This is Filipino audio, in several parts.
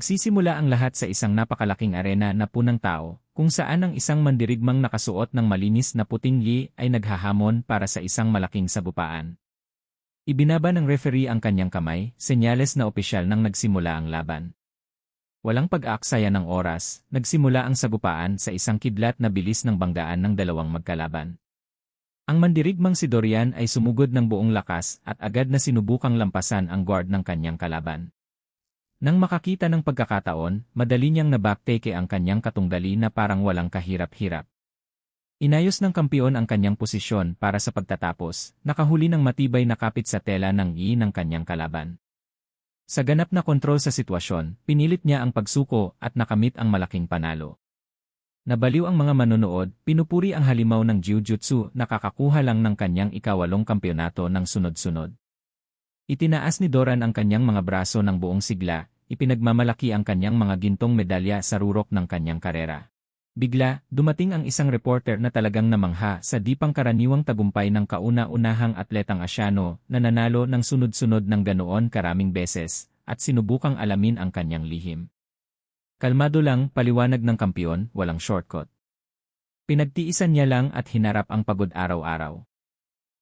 Nagsisimula ang lahat sa isang napakalaking arena na punang tao, kung saan ang isang mandirigmang nakasuot ng malinis na puting li ay naghahamon para sa isang malaking sagupaan. Ibinaba ng referee ang kanyang kamay, senyales na opisyal nang nagsimula ang laban. Walang pag-aaksaya ng oras, nagsimula ang sagupaan sa isang kidlat na bilis ng banggaan ng dalawang magkalaban. Ang mandirigmang si Dorian ay sumugod ng buong lakas at agad na sinubukang lampasan ang guard ng kanyang kalaban. Nang makakita ng pagkakataon, madali niyang nabakteke ang kanyang katunggali na parang walang kahirap-hirap. Inayos ng kampiyon ang kanyang posisyon para sa pagtatapos, nakahuli ng matibay na kapit sa tela ng ng kanyang kalaban. Sa ganap na kontrol sa sitwasyon, pinilit niya ang pagsuko at nakamit ang malaking panalo. Nabaliw ang mga manonood, pinupuri ang halimaw ng jiu-jitsu na kakakuha lang ng kanyang ika-8 kampyonato ng sunod-sunod. Itinaas ni Doran ang kanyang mga braso ng buong sigla, ipinagmamalaki ang kanyang mga gintong medalya sa rurok ng kanyang karera. Bigla, dumating ang isang reporter na talagang namangha sa di pangkaraniwang tagumpay ng kauna-unahang atletang Asyano na nanalo ng sunod-sunod ng ganoon karaming beses, at sinubukang alamin ang kanyang lihim. Kalmado lang, paliwanag ng kampiyon, walang shortcut. Pinagtiisan niya lang at hinarap ang pagod araw-araw.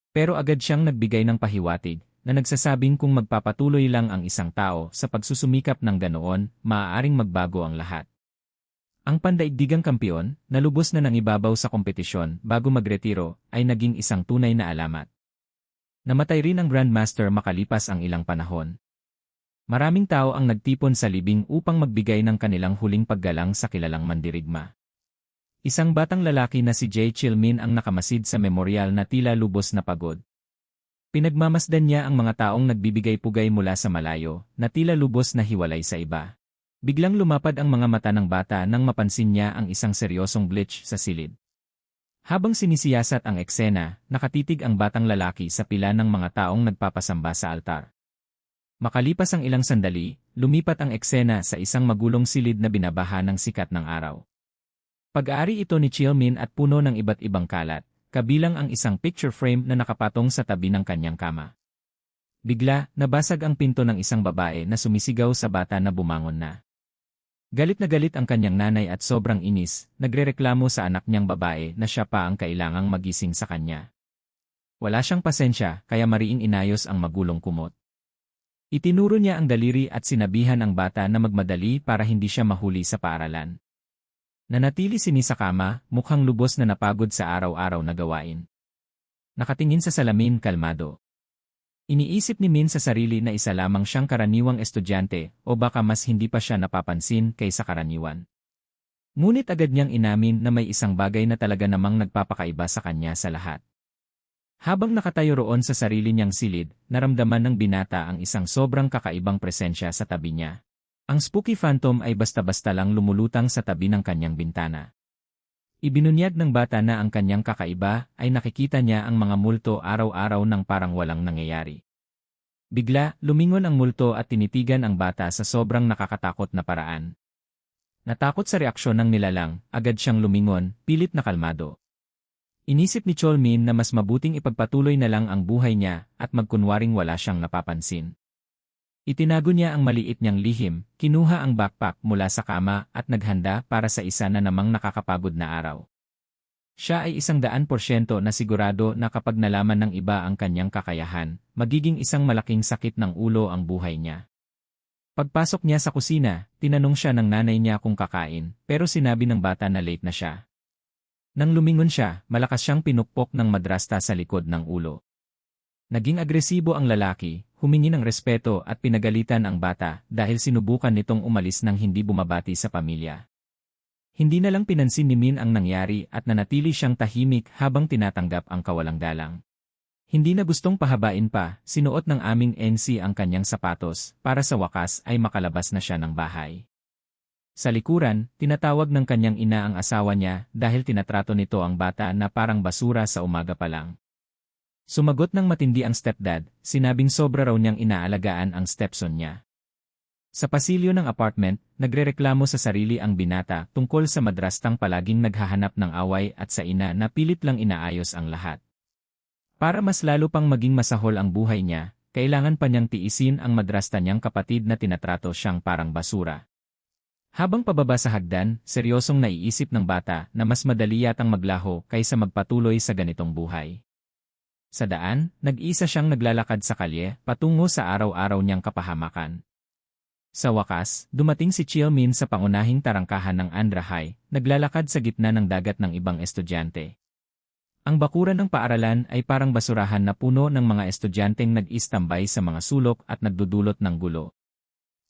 Pero agad siyang nagbigay ng pahiwatig, na nagsasabing kung magpapatuloy lang ang isang tao sa pagsusumikap ng ganoon, maaaring magbago ang lahat. Ang pandaigdigang kampiyon, na lubos na nangibabaw sa kompetisyon bago magretiro, ay naging isang tunay na alamat. Namatay rin ang Grandmaster makalipas ang ilang panahon. Maraming tao ang nagtipon sa libing upang magbigay ng kanilang huling paggalang sa kilalang mandirigma. Isang batang lalaki na si Jay Chilmin ang nakamasid sa memorial na tila lubos na pagod. Pinagmamasdan niya ang mga taong nagbibigay pugay mula sa malayo, na tila lubos na hiwalay sa iba. Biglang lumapad ang mga mata ng bata nang mapansin niya ang isang seryosong glitch sa silid. Habang sinisiyasat ang eksena, nakatitig ang batang lalaki sa pila ng mga taong nagpapasamba sa altar. Makalipas ang ilang sandali, lumipat ang eksena sa isang magulong silid na binabaha ng sikat ng araw. Pag-aari ito ni Chilmin at puno ng iba't ibang kalat, kabilang ang isang picture frame na nakapatong sa tabi ng kanyang kama. Bigla, nabasag ang pinto ng isang babae na sumisigaw sa bata na bumangon na. Galit na galit ang kanyang nanay at sobrang inis, nagrereklamo sa anak niyang babae na siya pa ang kailangang magising sa kanya. Wala siyang pasensya, kaya mariing inayos ang magulong kumot. Itinuro niya ang daliri at sinabihan ang bata na magmadali para hindi siya mahuli sa paaralan. Nanatili sa kama, mukhang lubos na napagod sa araw-araw na gawain. Nakatingin sa salamin, kalmado. Iniisip ni Min sa sarili na isa lamang siyang karaniwang estudyante o baka mas hindi pa siya napapansin kaysa karaniwan. Ngunit agad niyang inamin na may isang bagay na talaga namang nagpapakaiba sa kanya sa lahat. Habang nakatayo roon sa sarili niyang silid, naramdaman ng binata ang isang sobrang kakaibang presensya sa tabi niya. Ang spooky phantom ay basta-basta lang lumulutang sa tabi ng kanyang bintana. Ibinunyag ng bata na ang kanyang kakaiba ay nakikita niya ang mga multo araw-araw nang parang walang nangyayari. Bigla, lumingon ang multo at tinitigan ang bata sa sobrang nakakatakot na paraan. Natakot sa reaksyon ng nilalang, agad siyang lumingon, pilit na kalmado. Inisip ni Cholmin na mas mabuting ipagpatuloy na lang ang buhay niya at magkunwaring wala siyang napapansin. Itinago niya ang maliit niyang lihim, kinuha ang backpack mula sa kama at naghanda para sa isa na namang nakakapagod na araw. Siya ay 100% na sigurado na kapag nalaman ng iba ang kanyang kakayahan, magiging isang malaking sakit ng ulo ang buhay niya. Pagpasok niya sa kusina, tinanong siya ng nanay niya kung kakain, pero sinabi ng bata na late na siya. Nang lumingon siya, malakas siyang pinukpok ng madrasta sa likod ng ulo. Naging agresibo ang lalaki, humingi ng respeto at pinagalitan ang bata dahil sinubukan nitong umalis nang hindi bumabati sa pamilya. Hindi na lang pinansin ni Min ang nangyari at nanatili siyang tahimik habang tinatanggap ang kawalang galang. Hindi na gustong pahabain pa, sinuot ng aming NC ang kanyang sapatos para sa wakas ay makalabas na siya ng bahay. Sa likuran, tinatawag ng kanyang ina ang asawa niya dahil tinatrato nito ang bata na parang basura sa umaga pa lang. Sumagot ng matindi ang stepdad, sinabing sobra raw niyang inaalagaan ang stepson niya. Sa pasilyo ng apartment, nagrereklamo sa sarili ang binata tungkol sa madrastang palaging naghahanap ng away at sa ina na pilit lang inaayos ang lahat. Para mas lalo pang maging masahol ang buhay niya, kailangan pa niyang tiisin ang madrasta niyang kapatid na tinatrato siyang parang basura. Habang pababa sa hagdan, seryosong naiisip ng bata na mas madali yatang maglaho kaysa magpatuloy sa ganitong buhay. Sa daan, nag-isa siyang naglalakad sa kalye patungo sa araw-araw niyang kapahamakan. Sa wakas, dumating si Chielmin sa pangunahing tarangkahan ng Andhra High, naglalakad sa gitna ng dagat ng ibang estudyante. Ang bakuran ng paaralan ay parang basurahan na puno ng mga estudyanteng nag-istambay sa mga sulok at nagdudulot ng gulo.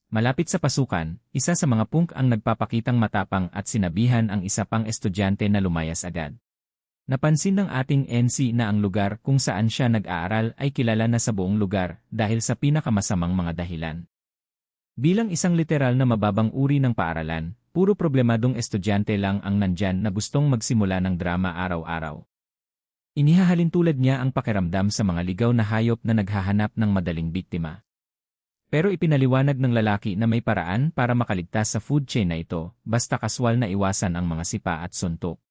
Malapit sa pasukan, isa sa mga punk ang nagpapakitang matapang at sinabihan ang isa pang estudyante na lumayas agad. Napansin ng ating NC na ang lugar kung saan siya nag-aaral ay kilala na sa buong lugar dahil sa pinakamasamang mga dahilan. Bilang isang literal na mababang uri ng paaralan, puro problemadong estudyante lang ang nandyan na gustong magsimula ng drama araw-araw. Inihahalin tulad niya ang pakiramdam sa mga ligaw na hayop na naghahanap ng madaling biktima. Pero ipinaliwanag ng lalaki na may paraan para makaligtas sa food chain na ito, basta kaswal na iwasan ang mga sipa at suntok.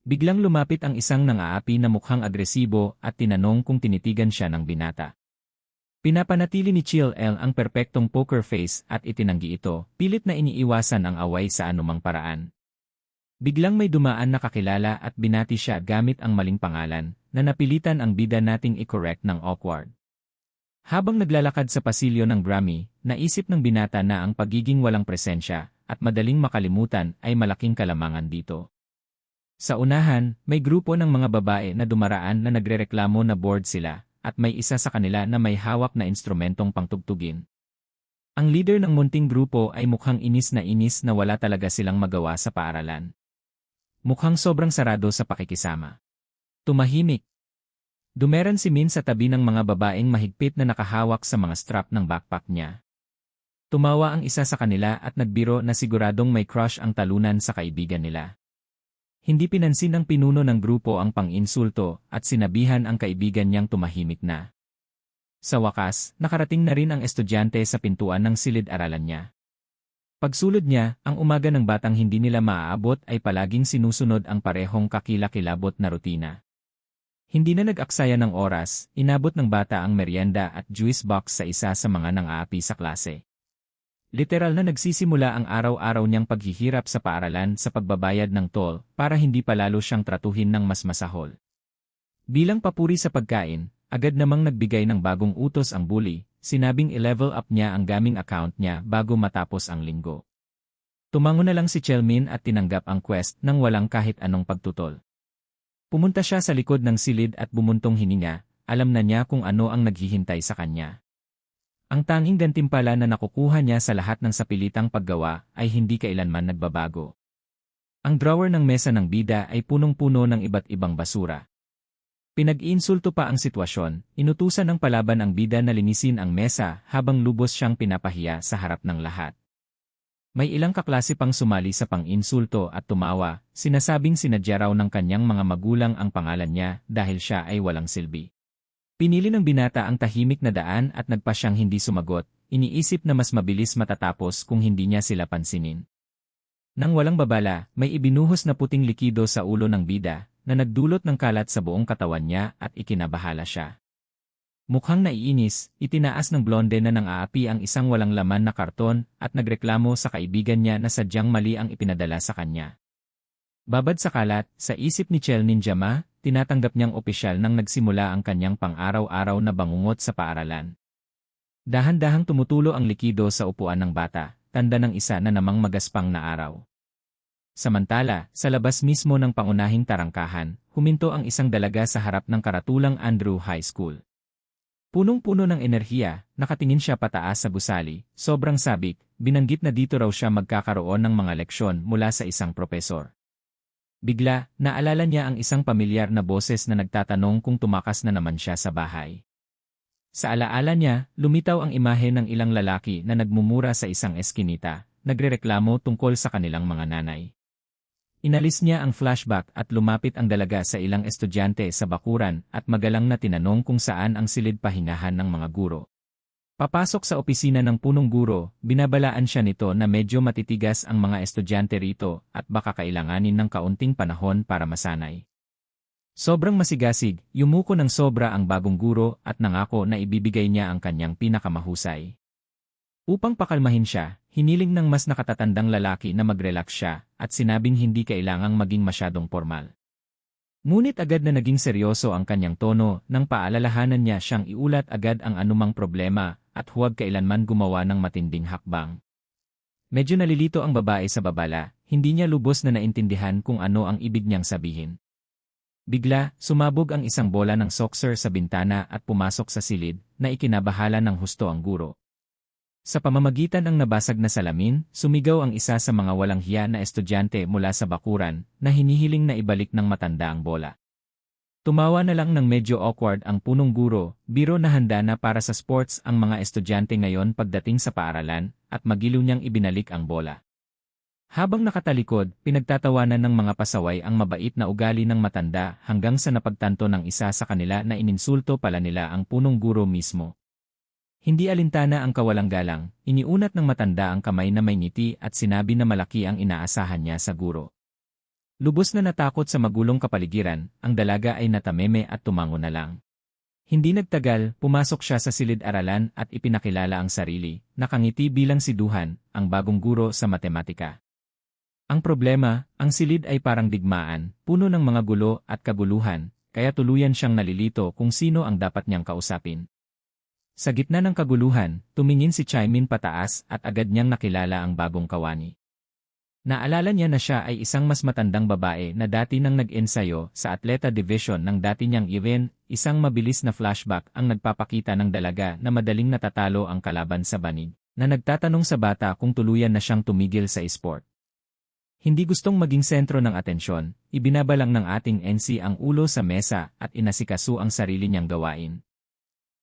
Biglang lumapit ang isang nang-aapi na mukhang agresibo at tinanong kung tinitigan siya ng binata. Pinapanatili ni Chiel ang perpektong poker face at itinanggi ito, pilit na iniiwasan ang away sa anumang paraan. Biglang may dumaan na kakilala at binati siya gamit ang maling pangalan, na napilitan ang bida nating i-correct ng awkward. Habang naglalakad sa pasilyo ng Grammy, naisip ng binata na ang pagiging walang presensya at madaling makalimutan ay malaking kalamangan dito. Sa unahan, may grupo ng mga babae na dumaraan na nagrereklamo na bored sila, at may isa sa kanila na may hawak na instrumentong pangtugtugin. Ang leader ng munting grupo ay mukhang inis na wala talaga silang magawa sa paaralan. Mukhang sobrang sarado sa pakikisama. Tumahimik. Dumeran si Min sa tabi ng mga babaeng mahigpit na nakahawak sa mga strap ng backpack niya. Tumawa ang isa sa kanila at nagbiro na siguradong may crush ang talunan sa kaibigan nila. Hindi pinansin ng pinuno ng grupo ang pang-insulto at sinabihan ang kaibigan niyang tumahimik na. Sa wakas, nakarating na rin ang estudyante sa pintuan ng silid-aralan niya. Pagsulod niya, ang umaga ng batang hindi nila maaabot ay palaging sinusunod ang parehong kakilakilabot na rutina. Hindi na nag-aksaya ng oras, inabot ng bata ang merienda at juice box sa isa sa mga nang-aapi sa klase. Literal na nagsisimula ang araw-araw niyang paghihirap sa paaralan sa pagbabayad ng toll para hindi palalo siyang tratuhin ng mas masahol. Bilang papuri sa pagkain, agad namang nagbigay ng bagong utos ang bully, sinabing i-level up niya ang gaming account niya bago matapos ang linggo. Tumango na lang si Chielmin at tinanggap ang quest nang walang kahit anong pagtutol. Pumunta siya sa likod ng silid at bumuntong hininga, alam na niya kung ano ang naghihintay sa kanya. Ang tanging gantimpala na nakukuha niya sa lahat ng sapilitang paggawa ay hindi kailanman nagbabago. Ang drawer ng mesa ng bida ay punong-puno ng iba't ibang basura. Pinag-iinsulto pa ang sitwasyon, inutusan ng palaban ang bida na linisin ang mesa habang lubos siyang pinapahiya sa harap ng lahat. May ilang kaklase pang sumali sa pang-insulto at tumawa, sinasabing sinadya raw ng kanyang mga magulang ang pangalan niya dahil siya ay walang silbi. Pinili ng binata ang tahimik na daan at nagpa siyang hindi sumagot, iniisip na mas mabilis matatapos kung hindi niya sila pansinin. Nang walang babala, may ibinuhos na puting likido sa ulo ng bida, na nagdulot ng kalat sa buong katawan niya at ikinabahala siya. Mukhang naiinis, itinaas ng blonde na nang-aapi ang isang walang laman na karton at nagreklamo sa kaibigan niya na sadyang mali ang ipinadala sa kanya. Babad sa kalat, sa isip ni Chielmin Jama, tinatanggap niyang opisyal nang nagsimula ang kanyang pang-araw-araw na bangungot sa paaralan. Dahan-dahang tumutulo ang likido sa upuan ng bata, tanda ng isa na namang magaspang na araw. Samantala, sa labas mismo ng pangunahing tarangkahan, huminto ang isang dalaga sa harap ng karatulang Andhra High School. Punong-puno ng enerhiya, nakatingin siya pataas sa gusali, sobrang sabik, binanggit na dito raw siya magkakaroon ng mga leksyon mula sa isang propesor. Bigla, naalala niya ang isang pamilyar na boses na nagtatanong kung tumakas na naman siya sa bahay. Sa alaala niya, lumitaw ang imahe ng ilang lalaki na nagmumura sa isang eskinita, nagrereklamo tungkol sa kanilang mga nanay. Inalis niya ang flashback at lumapit ang dalaga sa ilang estudyante sa bakuran at magalang na tinanong kung saan ang silid pahingahan ng mga guro. Papasok sa opisina ng punong guro, binabalaan siya nito na medyo matitigas ang mga estudyante rito at baka kailanganin ng kaunting panahon para masanay. Sobrang masigasig, yumuko ng sobra ang bagong guro at nangako na ibibigay niya ang kanyang pinakamahusay. Upang pakalmahin siya, hiniling ng mas nakatatandang lalaki na mag-relax siya at sinabing hindi kailangang maging masyadong formal. Ngunit agad na naging seryoso ang kanyang tono nang paalalahanan niya siyang iulat agad ang anumang problema at huwag kailanman gumawa ng matinding hakbang. Medyo nalilito ang babae sa babala, hindi niya lubos na naintindihan kung ano ang ibig niyang sabihin. Bigla, sumabog ang isang bola ng soccer sa bintana at pumasok sa silid na ikinabahala ng husto ang guro. Sa pamamagitan ng nabasag na salamin, sumigaw ang isa sa mga walang hiya na estudyante mula sa bakuran na hinihiling na ibalik ng matanda ang bola. Tumawa na lang ng medyo awkward ang punong guro, biro na handa na para sa sports ang mga estudyante ngayon pagdating sa paaralan at magiliw niyang ibinalik ang bola. Habang nakatalikod, pinagtatawanan ng mga pasaway ang mabait na ugali ng matanda hanggang sa napagtanto ng isa sa kanila na ininsulto pala nila ang punong guro mismo. Hindi alintana ang kawalang galang, iniunat ng matanda ang kamay na may ngiti at sinabi na malaki ang inaasahan niya sa guro. Lubos na natakot sa magulong kapaligiran, ang dalaga ay natameme at tumango na lang. Hindi nagtagal, pumasok siya sa silid-aralan at ipinakilala ang sarili, nakangiti bilang si Duhan, ang bagong guro sa matematika. Ang problema, ang silid ay parang digmaan, puno ng mga gulo at kaguluhan, kaya tuluyan siyang nalilito kung sino ang dapat niyang kausapin. Sa gitna ng kaguluhan, tumingin si Chaimin pataas at agad niyang nakilala ang bagong kawani. Naalala niya na siya ay isang mas matandang babae na dati nang nag-ensayo sa atleta division ng dati niyang event, isang mabilis na flashback ang nagpapakita ng dalaga na madaling natatalo ang kalaban sa banig, na nagtatanong sa bata kung tuluyan na siyang tumigil sa esport. Hindi gustong maging sentro ng atensyon, ibinabalang ng ating NC ang ulo sa mesa at inasikaso ang sarili niyang gawain.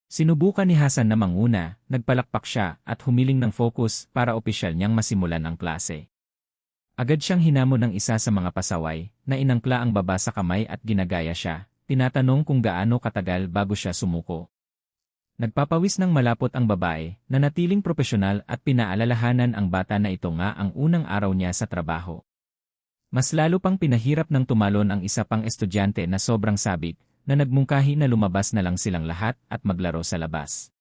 Sinubukan ni Hasan na manguna, nagpalakpak siya at humiling ng focus para opisyal niyang masimulan ang klase. Agad siyang hinamon ng isa sa mga pasaway, na inangkla ang baba sa kamay at ginagaya siya, tinatanong kung gaano katagal bago siya sumuko. Nagpapawis ng malapot ang babae, nanatiling propesyonal at pinaalalahanan ang bata na ito nga ang unang araw niya sa trabaho. Mas lalo pang pinahirap ng tumalon ang isa pang estudyante na sobrang sabik, na nagmungkahi na lumabas na lang silang lahat at maglaro sa labas.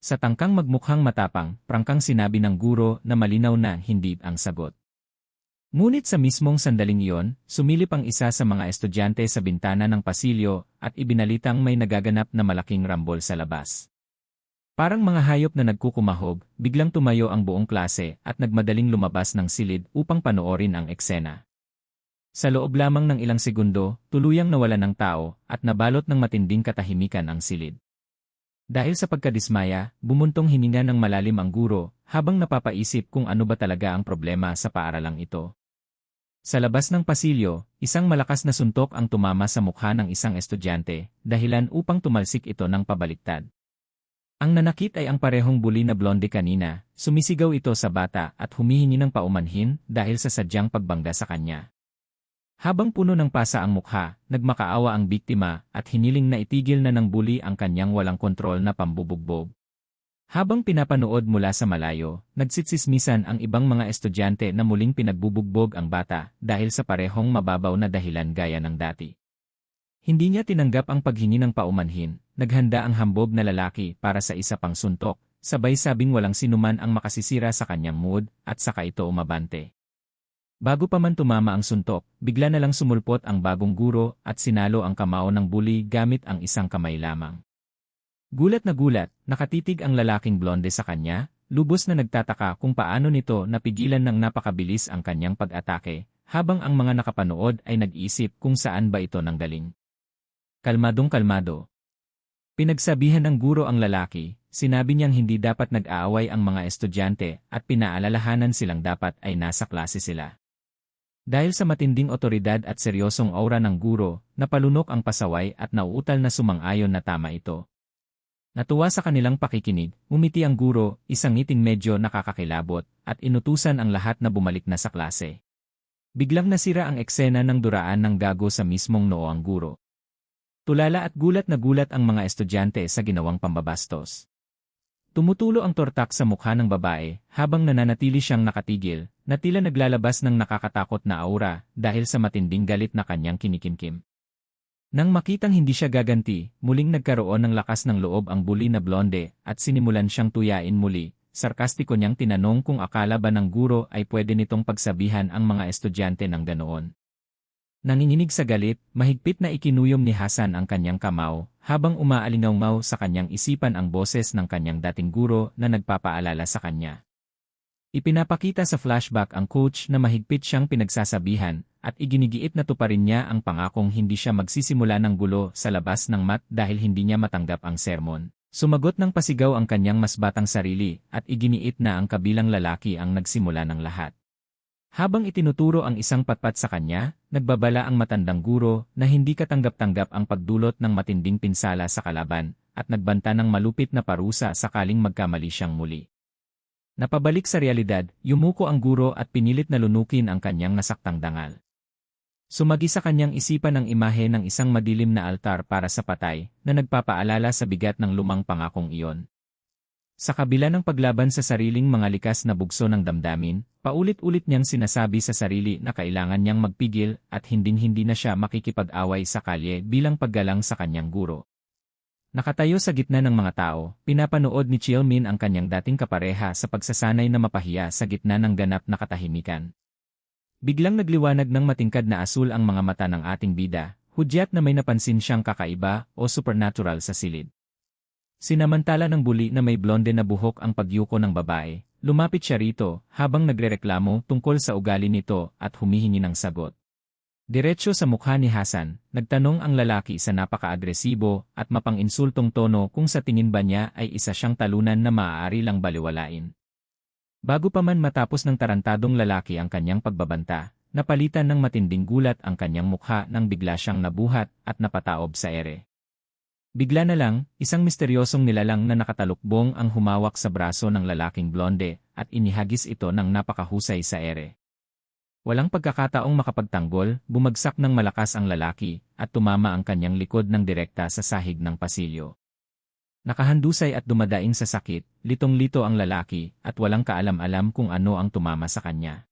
Sa tangkang magmukhang matapang, prangkang sinabi ng guro na malinaw na hindi ang sagot. Ngunit sa mismong sandaling iyon, sumilip ang isa sa mga estudyante sa bintana ng pasilyo at ibinalitang may nagaganap na malaking rambol sa labas. Parang mga hayop na nagkukumahog, biglang tumayo ang buong klase at nagmadaling lumabas ng silid upang panoorin ang eksena. Sa loob lamang ng ilang segundo, tuluyang nawala ng tao at nabalot ng matinding katahimikan ang silid. Dahil sa pagkadismaya, bumuntong hininga ng malalim ang guro habang napapaisip kung ano ba talaga ang problema sa paaralang ito. Sa labas ng pasilyo, isang malakas na suntok ang tumama sa mukha ng isang estudyante, dahilan upang tumalsik ito ng pabaliktad. Ang nanakit ay ang parehong bully na blonde kanina, sumisigaw ito sa bata at humihingi ng paumanhin dahil sa sadyang pagbangga sa kanya. Habang puno ng pasa ang mukha, nagmakaawa ang biktima at hiniling na itigil na ng bully ang kanyang walang kontrol na pambubugbog. Habang pinapanood mula sa malayo, nagsitsismisan ang ibang mga estudyante na muling pinagbubugbog ang bata dahil sa parehong mababaw na dahilan gaya ng dati. Hindi niya tinanggap ang paghingi ng paumanhin, naghanda ang hambog na lalaki para sa isa pang suntok, sabay sabing walang sinuman ang makasisira sa kanyang mood at saka ito umabante. Bago pa man tumama ang suntok, bigla na lang sumulpot ang bagong guro at sinalo ang kamao ng bully gamit ang isang kamay lamang. Gulat na gulat, nakatitig ang lalaking blonde sa kanya, lubos na nagtataka kung paano nito napigilan ng napakabilis ang kanyang pag-atake, habang ang mga nakapanood ay nag-iisip kung saan ba ito nanggaling. Kalmadong kalmado. Pinagsabihan ng guro ang lalaki, sinabi niyang hindi dapat nag-aaway ang mga estudyante at pinaalalahanan silang dapat ay nasa klase sila. Dahil sa matinding otoridad at seryosong aura ng guro, napalunok ang pasaway at nauutal na sumang-ayon na tama ito. Natuwa sa kanilang pakikinig, umiti ang guro, isang ngiting medyo nakakakilabot, at inutusan ang lahat na bumalik na sa klase. Biglang nasira ang eksena ng duraan ng gago sa mismong noo ang guro. Tulala at gulat na gulat ang mga estudyante sa ginawang pambabastos. Tumutulo ang tortak sa mukha ng babae habang nananatili siyang nakatigil, na tila naglalabas ng nakakatakot na aura dahil sa matinding galit na kanyang kinikimkim. Nang makitang hindi siya gaganti, muling nagkaroon ng lakas ng loob ang bully na blonde at sinimulan siyang tuyain muli, sarkastiko niyang tinanong kung akala ba ng guro ay pwede nitong pagsabihan ang mga estudyante ng ganoon. Nanginginig sa galit, mahigpit na ikinuyom ni Hasan ang kanyang kamao, habang umaalingaw sa kanyang isipan ang boses ng kanyang dating guro na nagpapaalala sa kanya. Ipinapakita sa flashback ang coach na mahigpit siyang pinagsasabihan, at iginigiit na tuparin niya ang pangakong hindi siya magsisimula ng gulo sa labas ng mat dahil hindi niya matanggap ang sermon. Sumagot ng pasigaw ang kanyang mas batang sarili, at iginiit na ang kabilang lalaki ang nagsimula ng lahat. Habang itinuturo ang isang patpat sa kanya, nagbabala ang matandang guro na hindi katanggap-tanggap ang pagdulot ng matinding pinsala sa kalaban at nagbanta ng malupit na parusa sakaling magkamali siyang muli. Napabalik sa realidad, yumuko ang guro at pinilit na lunukin ang kanyang nasaktang dangal. Sumagi sa kanyang isipan ang imahe ng isang madilim na altar para sa patay na nagpapaalala sa bigat ng lumang pangakong iyon. Sa kabila ng paglaban sa sariling mga likas na bugso ng damdamin, paulit-ulit niyang sinasabi sa sarili na kailangan niyang magpigil at hinding-hindi na siya makikipag-away sa kalye bilang paggalang sa kanyang guro. Nakatayo sa gitna ng mga tao, pinapanood ni Chilmin ang kanyang dating kapareha sa pagsasanay na mapahiya sa gitna ng ganap na katahimikan. Biglang nagliwanag ng matingkad na asul ang mga mata ng ating bida, hudyat na may napansin siyang kakaiba o supernatural sa silid. Sinamantala ng buli na may blonde na buhok ang pagyuko ng babae, lumapit siya rito habang nagrereklamo tungkol sa ugali nito at humihingi ng sagot. Diretso sa mukha ni Hasan, nagtanong ang lalaki sa napaka-agresibo at mapang-insultong tono kung sa tingin ba niya ay isa siyang talunan na maaari lang baliwalain. Bago pa man matapos ng tarantadong lalaki ang kanyang pagbabanta, napalitan ng matinding gulat ang kanyang mukha nang bigla siyang nabuhat at napataob sa ere. Bigla na lang, isang misteryosong nilalang na nakatalukbong ang humawak sa braso ng lalaking blonde at inihagis ito ng napakahusay sa ere. Walang pagkakataong makapagtanggol, bumagsak ng malakas ang lalaki at tumama ang kanyang likod ng direkta sa sahig ng pasilyo. Nakahandusay at dumadaing sa sakit, litong-lito ang lalaki at walang kaalam-alam kung ano ang tumama sa kanya.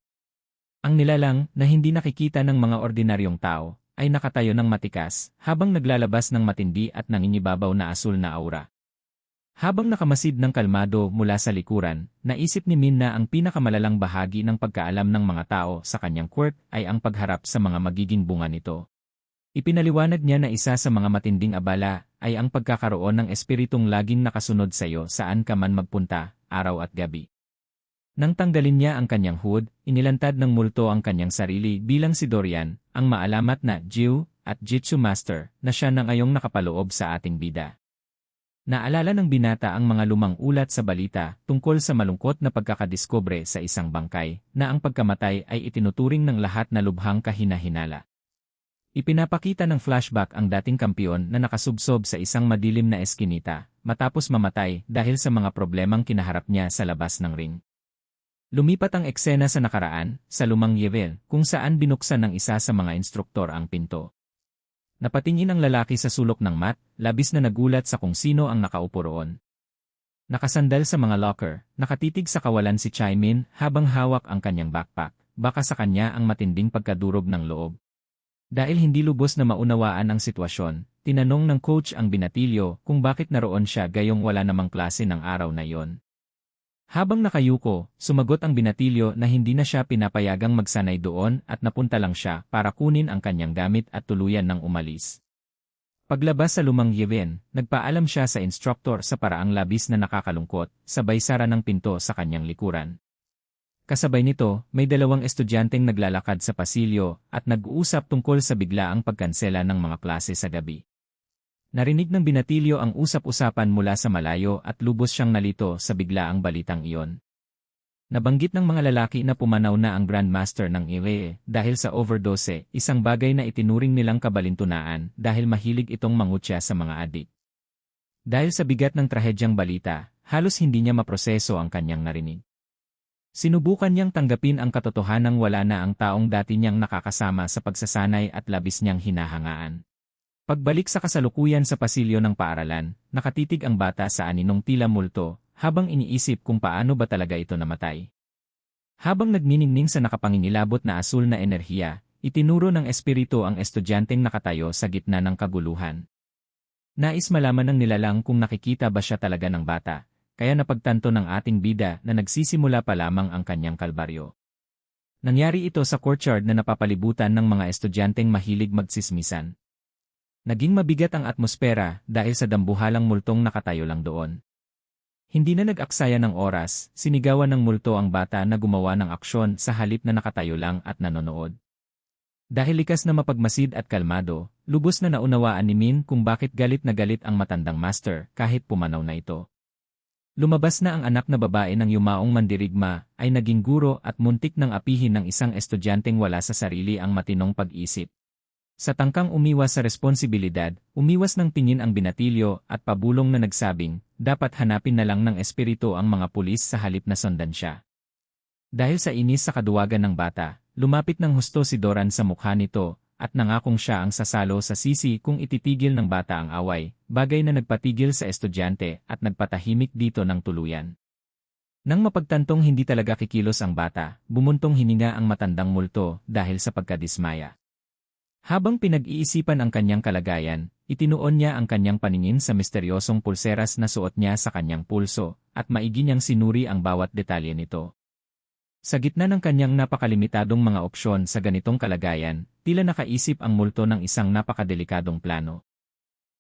Ang nilalang na hindi nakikita ng mga ordinaryong tao ay nakatayo ng matikas habang naglalabas ng matindi at nangingibabaw na asul na aura. Habang nakamasid ng kalmado mula sa likuran, naisip ni Min na ang pinakamalalang bahagi ng pagkaalam ng mga tao sa kanyang quirk ay ang pagharap sa mga magiging bunga nito. Ipinaliwanag niya na isa sa mga matinding abala ay ang pagkakaroon ng espiritong laging nakasunod sa iyo saan ka man magpunta, araw at gabi. Nang tanggalin niya ang kanyang hood, inilantad ng multo ang kanyang sarili bilang si Dorian, ang maalamat na Jiu at Jitsu Master na siya na ngayong nakapaloob sa ating bida. Naalala ng binata ang mga lumang ulat sa balita tungkol sa malungkot na pagkakadiskubre sa isang bangkay na ang pagkamatay ay itinuturing ng lahat na lubhang kahina-hinala. Ipinapakita ng flashback ang dating kampiyon na nakasubsob sa isang madilim na eskinita matapos mamatay dahil sa mga problemang kinaharap niya sa labas ng ring. Lumipat ang eksena sa nakaraan, sa lumang yevel, kung saan binuksan ng isa sa mga instruktor ang pinto. Napatingin ang lalaki sa sulok ng mat, labis na nagulat sa kung sino ang nakaupo roon. Nakasandal sa mga locker, nakatitig sa kawalan si Chaimin habang hawak ang kanyang backpack, baka sa kanya ang matinding pagkadurog ng loob. Dahil hindi lubos na maunawaan ang sitwasyon, tinanong ng coach ang binatilyo kung bakit naroon siya gayong wala namang klase ng araw na yon. Habang nakayuko, sumagot ang binatilyo na hindi na siya pinapayagang magsanay doon at napunta lang siya para kunin ang kanyang gamit at tuluyan ng umalis. Paglabas sa lumang yeven, nagpaalam siya sa instructor sa paraang labis na nakakalungkot, sabay sara ng pinto sa kanyang likuran. Kasabay nito, may dalawang estudyanteng naglalakad sa pasilyo at nag-uusap tungkol sa biglaang pagkansela ng mga klase sa gabi. Narinig ng binatilyo ang usap-usapan mula sa malayo at lubos siyang nalito sa biglaang balitang iyon. Nabanggit ng mga lalaki na pumanaw na ang Grandmaster ng Iwe dahil sa overdose, isang bagay na itinuring nilang kabalintunaan dahil mahilig itong mangutya sa mga adik. Dahil sa bigat ng trahedyang balita, halos hindi niya maproseso ang kanyang narinig. Sinubukan niyang tanggapin ang katotohanang wala na ang taong dati niyang nakakasama sa pagsasanay at labis niyang hinahangaan. Pagbalik sa kasalukuyan sa pasilyo ng paaralan, nakatitig ang bata sa aninong tila multo, habang iniisip kung paano ba talaga ito namatay. Habang nagniningning sa nakapangingilabot na asul na enerhiya, itinuro ng espiritu ang estudyanteng nakatayo sa gitna ng kaguluhan. Nais malaman ng nilalang kung nakikita ba siya talaga ng bata, kaya napagtanto ng ating bida na nagsisimula pa lamang ang kanyang kalbaryo. Nangyari ito sa courtyard na napapalibutan ng mga estudyanteng mahilig magsismisan. Naging mabigat ang atmosfera dahil sa dambuhalang multong nakatayo lang doon. Hindi na nag-aksaya ng oras, sinigawan ng multo ang bata na gumawa ng aksyon sa halip na nakatayo lang at nanonood. Dahil likas na mapagmasid at kalmado, lubos na naunawaan ni Min kung bakit galit na galit ang matandang master kahit pumanaw na ito. Lumabas na ang anak na babae ng yumaong mandirigma ay naging guro at muntik ng apihin ng isang estudyanteng wala sa sarili ang matinong pag-isip. Sa tangkang umiwas sa responsibilidad, umiwas ng tingin ang binatilyo at pabulong na nagsabing, dapat hanapin na lang ng espiritu ang mga pulis sa halip na sundan siya. Dahil sa inis sa kaduwagan ng bata, lumapit ng husto si Doran sa mukha nito at nangakong siya ang sasalo sa sisi kung ititigil ng bata ang away, bagay na nagpatigil sa estudyante at nagpatahimik dito ng tuluyan. Nang mapagtantong hindi talaga kikilos ang bata, bumuntong hininga ang matandang multo dahil sa pagkadismaya. Habang pinag-iisipan ang kanyang kalagayan, itinuon niya ang kanyang paningin sa misteryosong pulseras na suot niya sa kanyang pulso, at maigi niyang sinuri ang bawat detalye nito. Sa gitna ng kanyang napakalimitadong mga opsyon sa ganitong kalagayan, tila nakaisip ang multo ng isang napakadelikadong plano.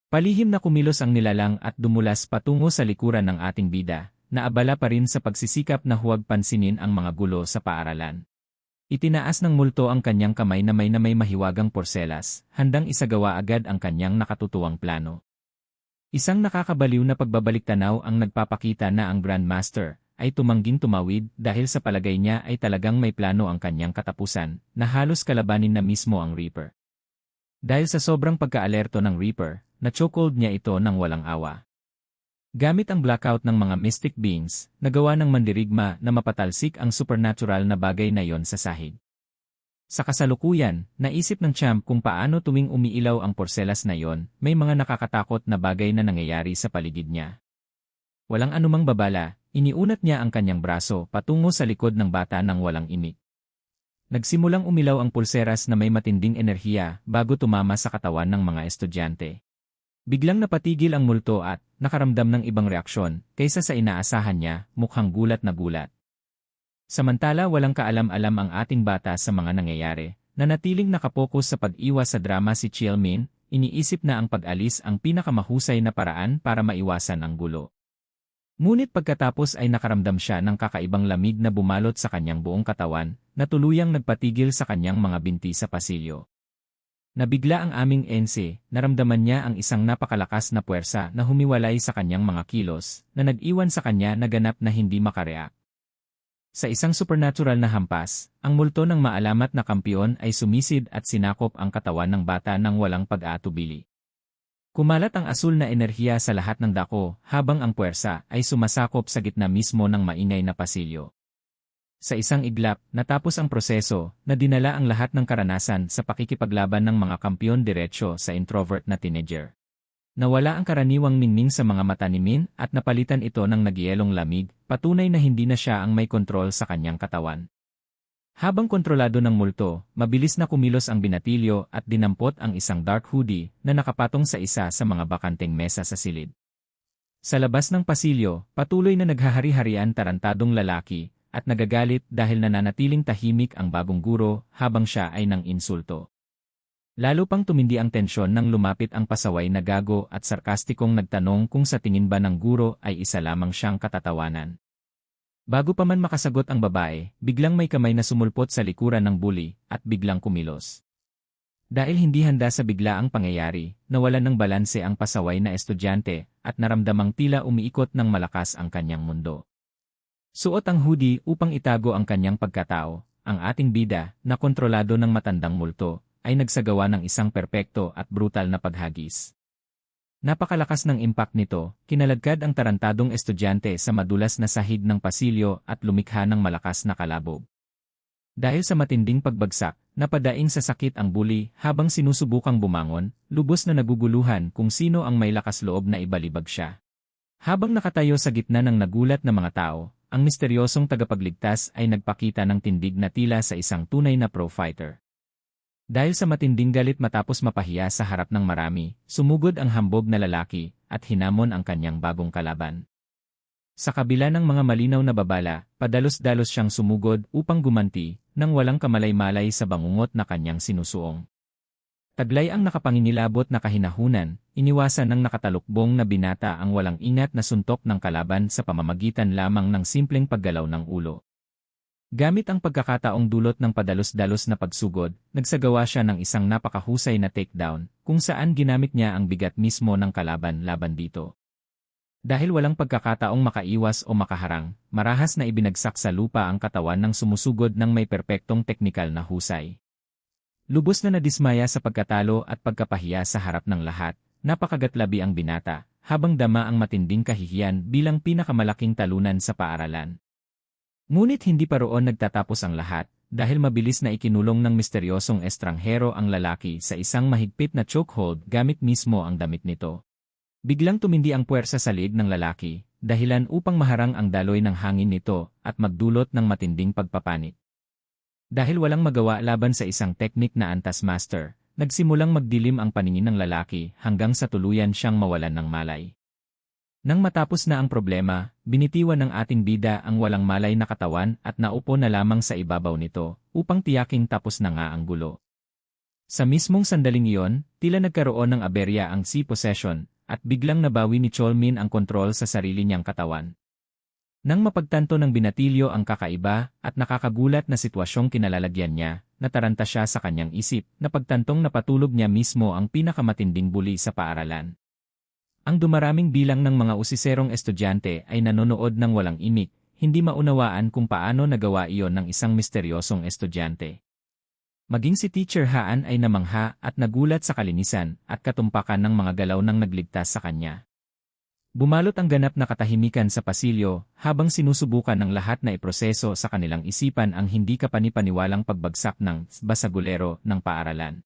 Palihim na kumilos ang nilalang at dumulas patungo sa likuran ng ating bida, na abala pa rin sa pagsisikap na huwag pansinin ang mga gulo sa paaralan. Itinaas ng multo ang kanyang kamay na may mahiwagang porselas, handang isagawa agad ang kanyang nakatutuwang plano. Isang nakakabaliw na pagbabalik-tanaw ang nagpapakita na ang Grandmaster ay tumangging tumawid dahil sa palagay niya ay talagang may plano ang kanyang katapusan, na halos kalabanin na mismo ang Reaper. Dahil sa sobrang pagka-alerto ng Reaper, na-chokehold niya ito ng walang awa. Gamit ang blackout ng mga mystic beings, nagawa ng mandirigma na mapatalsik ang supernatural na bagay na yon sa sahig. Sa kasalukuyan, naisip ng champ kung paano tuwing umiilaw ang porselas na yon, may mga nakakatakot na bagay na nangyayari sa paligid niya. Walang anumang babala, iniunat niya ang kanyang braso patungo sa likod ng bata nang walang imik. Nagsimulang umilaw ang pulseras na may matinding enerhiya bago tumama sa katawan ng mga estudyante. Biglang napatigil ang multo at nakaramdam ng ibang reaksyon kaysa sa inaasahan niya, mukhang gulat na gulat. Samantala walang kaalam-alam ang ating bata sa mga nangyayari, nanatiling nakapokus sa pag-iwas sa drama si Chielmin, iniisip na ang pag-alis ang pinakamahusay na paraan para maiwasan ang gulo. Ngunit pagkatapos ay nakaramdam siya ng kakaibang lamig na bumalot sa kanyang buong katawan, na tuluyang nagpatigil sa kanyang mga binti sa pasilyo. Nabigla ang aming ense, naramdaman niya ang isang napakalakas na puwersa na humiwalay sa kanyang mga kilos, na nag-iwan sa kanya na ganap na hindi makareact. Sa isang supernatural na hampas, ang multo ng maalamat na kampiyon ay sumisid at sinakop ang katawan ng bata ng walang pag-aatubili. Kumalat ang asul na enerhiya sa lahat ng dako, habang ang puwersa ay sumasakop sa gitna mismo ng maingay na pasilyo. Sa isang iglap, natapos ang proseso, na dinala ang lahat ng karanasan sa pakikipaglaban ng mga kampiyon diretsyo sa introvert na teenager. Nawala ang karaniwang ningning sa mga mata ni Min at napalitan ito ng nagyelong lamig, patunay na hindi na siya ang may kontrol sa kanyang katawan. Habang kontrolado ng multo, mabilis na kumilos ang binatilyo at dinampot ang isang dark hoodie na nakapatong sa isa sa mga bakanteng mesa sa silid. Sa labas ng pasilyo, patuloy na naghahari-harian tarantadong lalaki, at nagagalit dahil nananatiling tahimik ang bagong guro habang siya ay nang insulto. Lalo pang tumindi ang tensyon nang lumapit ang pasaway na gago at sarkastikong nagtanong kung sa tingin ba ng guro ay isa lamang siyang katatawanan. Bago pa man makasagot ang babae, biglang may kamay na sumulpot sa likuran ng bully at biglang kumilos. Dahil hindi handa sa biglaang pangyayari, nawalan ng balanse ang pasaway na estudyante at naramdamang tila umiikot ng malakas ang kanyang mundo. Suot ang hoodie upang itago ang kanyang pagkatao, ang ating bida, na kontrolado ng matandang multo, ay nagsagawa ng isang perpekto at brutal na paghagis. Napakalakas ng impact nito, kinaladkad ang tarantadong estudyante sa madulas na sahig ng pasilyo at lumikha ng malakas na kalabog. Dahil sa matinding pagbagsak, napadaing sa sakit ang bully habang sinusubukang bumangon, lubos na naguguluhan kung sino ang may lakas loob na ibalibag siya. Habang nakatayo sa gitna ng nagulat na mga tao, ang misteryosong tagapagligtas ay nagpakita ng tindig na tila sa isang tunay na pro-fighter. Dahil sa matinding galit matapos mapahiya sa harap ng marami, sumugod ang hambog na lalaki at hinamon ang kanyang bagong kalaban. Sa kabila ng mga malinaw na babala, padalos-dalos siyang sumugod upang gumanti, nang walang kamalay-malay sa bangungot na kanyang sinusuong. Taglay ang nakapanginilabot na kahinahunan, iniwasan ng nakatalukbong na binata ang walang ingat na suntok ng kalaban sa pamamagitan lamang ng simpleng paggalaw ng ulo. Gamit ang pagkakataong dulot ng padalos-dalos na pagsugod, nagsagawa siya ng isang napakahusay na takedown, kung saan ginamit niya ang bigat mismo ng kalaban laban dito. Dahil walang pagkakataong makaiwas o makaharang, marahas na ibinagsak sa lupa ang katawan ng sumusugod ng may perpektong teknikal na husay. Lubos na nadismaya sa pagkatalo at pagkapahiya sa harap ng lahat, napakagatlabi ang binata, habang dama ang matinding kahihiyan bilang pinakamalaking talunan sa paaralan. Ngunit hindi pa roon nagtatapos ang lahat, dahil mabilis na ikinulong ng misteryosong estranghero ang lalaki sa isang mahigpit na chokehold gamit mismo ang damit nito. Biglang tumindi ang puwersa sa liig ng lalaki, dahilan upang maharang ang daloy ng hangin nito at magdulot ng matinding pagpapanik. Dahil walang magawa laban sa isang teknik na antas master, nagsimulang magdilim ang paningin ng lalaki hanggang sa tuluyan siyang mawalan ng malay. Nang matapos na ang problema, binitiwan ng ating bida ang walang malay na katawan at naupo na lamang sa ibabaw nito upang tiyaking tapos na nga ang gulo. Sa mismong sandaling iyon, tila nagkaroon ng aberya ang C-possession, at biglang nabawi ni Cholmin ang kontrol sa sarili niyang katawan. Nang mapagtanto ng binatilyo ang kakaiba at nakakagulat na sitwasyong kinalalagyan niya, nataranta siya sa kanyang isip na pagtantong napatulog niya mismo ang pinakamatinding bully sa paaralan. Ang dumaraming bilang ng mga usiserong estudyante ay nanonood ng walang imik, hindi maunawaan kung paano nagawa iyon ng isang misteryosong estudyante. Maging si Teacher Haan ay namangha at nagulat sa kalinisan at katumpakan ng mga galaw ng nagligtas sa kanya. Bumalot ang ganap na katahimikan sa pasilyo habang sinusubukan ng lahat na iproseso sa kanilang isipan ang hindi kapanipaniwalang pagbagsak ng basagulero ng paaralan.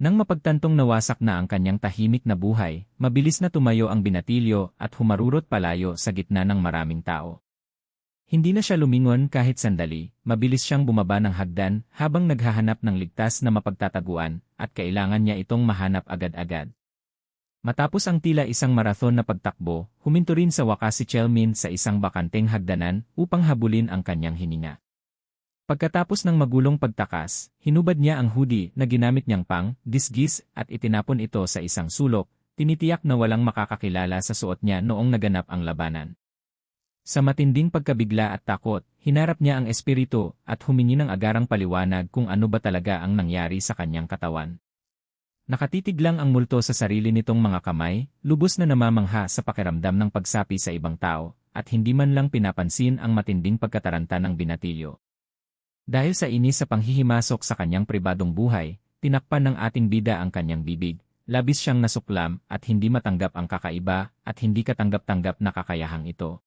Nang mapagtantong nawasak na ang kanyang tahimik na buhay, mabilis na tumayo ang binatilyo at humarurot palayo sa gitna ng maraming tao. Hindi na siya lumingon kahit sandali, mabilis siyang bumaba ng hagdan habang naghahanap ng ligtas na mapagtataguan at kailangan niya itong mahanap agad-agad. Matapos ang tila isang marathon na pagtakbo, huminto rin sa wakas si Chelmin sa isang bakanteng hagdanan upang habulin ang kanyang hininga. Pagkatapos ng magulong pagtakas, hinubad niya ang hoodie na ginamit niyang disgis at itinapon ito sa isang sulok, tinitiyak na walang makakakilala sa suot niya noong naganap ang labanan. Sa matinding pagkabigla at takot, hinarap niya ang espiritu at humingi ng agarang paliwanag kung ano ba talaga ang nangyari sa kanyang katawan. Nakatitig lang ang multo sa sarili nitong mga kamay, lubos na namamangha sa pakiramdam ng pagsapi sa ibang tao, at hindi man lang pinapansin ang matinding pagkataranta ng binatilyo. Dahil sa inis sa panghihimasok sa kanyang pribadong buhay, tinakpan ng ating bida ang kanyang bibig, labis siyang nasuklam at hindi matanggap ang kakaiba at hindi katanggap-tanggap na kakayahang ito.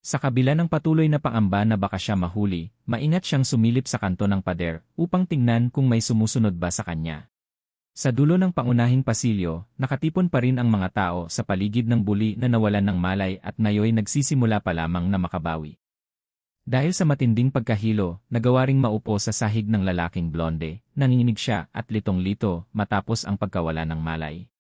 Sa kabila ng patuloy na pangamba na baka siya mahuli, maingat siyang sumilip sa kanto ng pader upang tingnan kung may sumusunod ba sa kanya. Sa dulo ng pangunahing pasilyo, nakatipon pa rin ang mga tao sa paligid ng bully na nawalan ng malay at ngayoy nagsisimula pa lamang na makabawi. Dahil sa matinding pagkahilo, nagawa ring maupo sa sahig ng lalaking blonde, nanginginig siya at litong-lito matapos ang pagkawala ng malay.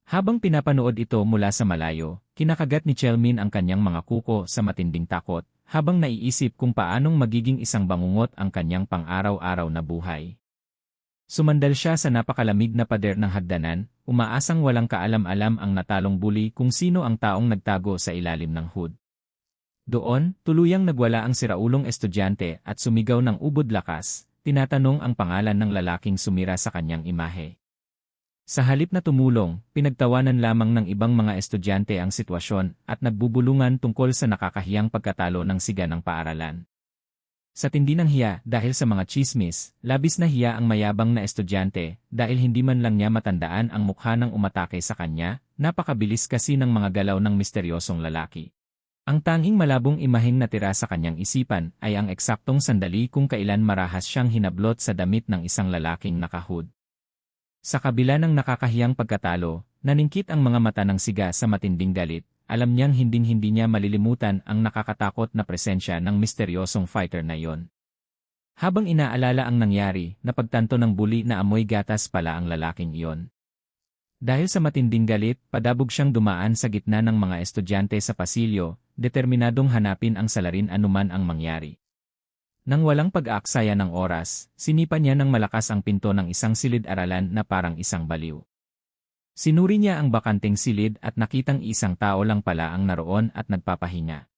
Habang pinapanood ito mula sa malayo, kinakagat ni Chelmin ang kanyang mga kuko sa matinding takot, habang naiisip kung paanong magiging isang bangungot ang kanyang pang-araw-araw na buhay. Sumandal siya sa napakalamig na pader ng hagdanan, umaasang walang kaalam-alam ang natalong bully kung sino ang taong nagtago sa ilalim ng hood. Doon, tuluyang nagwala ang siraulong estudyante at sumigaw ng ubod lakas, tinatanong ang pangalan ng lalaking sumira sa kanyang imahe. Sa halip na tumulong, pinagtawanan lamang ng ibang mga estudyante ang sitwasyon at nagbubulungan tungkol sa nakakahiyang pagkatalo ng siga ng paaralan. Sa tindi ng hiya dahil sa mga chismis, labis na hiya ang mayabang na estudyante dahil hindi man lang niya matandaan ang mukha ng umatake sa kanya, napakabilis kasi ng mga galaw ng misteryosong lalaki. Ang tanging malabong imaheng natira sa kanyang isipan ay ang eksaktong sandali kung kailan marahas siyang hinablot sa damit ng isang lalaking nakahood. Sa kabila ng nakakahiyang pagkatalo, naningkit ang mga mata ng siga sa matinding galit, alam niyang hinding-hindi niya malilimutan ang nakakatakot na presensya ng misteryosong fighter na iyon. Habang inaalala ang nangyari, napagtanto ng bully na amoy gatas pala ang lalaking iyon. Dahil sa matinding galit, padabog siyang dumaan sa gitna ng mga estudyante sa pasilyo, determinadong hanapin ang salarin anuman ang mangyari. Nang walang pag-aaksaya ng oras, sinipa niya ng malakas ang pinto ng isang silid-aralan na parang isang baliw. Sinuri niya ang bakanteng silid at nakitang isang tao lang pala ang naroon at nagpapahinga.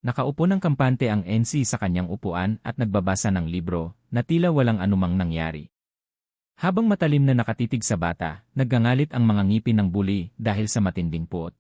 Nakaupo ng kampante ang NC sa kanyang upuan at nagbabasa ng libro, na tila walang anumang nangyari. Habang matalim na nakatitig sa bata, naggangalit ang mga ngipin ng bully dahil sa matinding puot.